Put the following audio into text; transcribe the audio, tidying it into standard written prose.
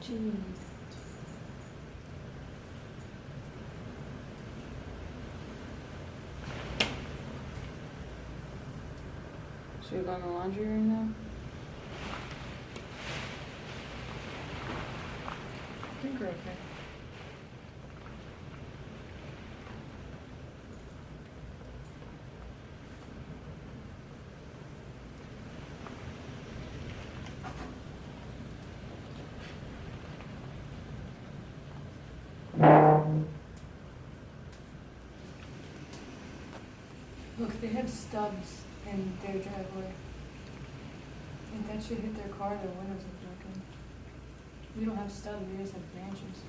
Jeez. Should we go in the laundry room now? I think we're okay. Look, they have stubs in their driveway. If that should hit their car, their windows are broken. We don't have stubs, we just have branches.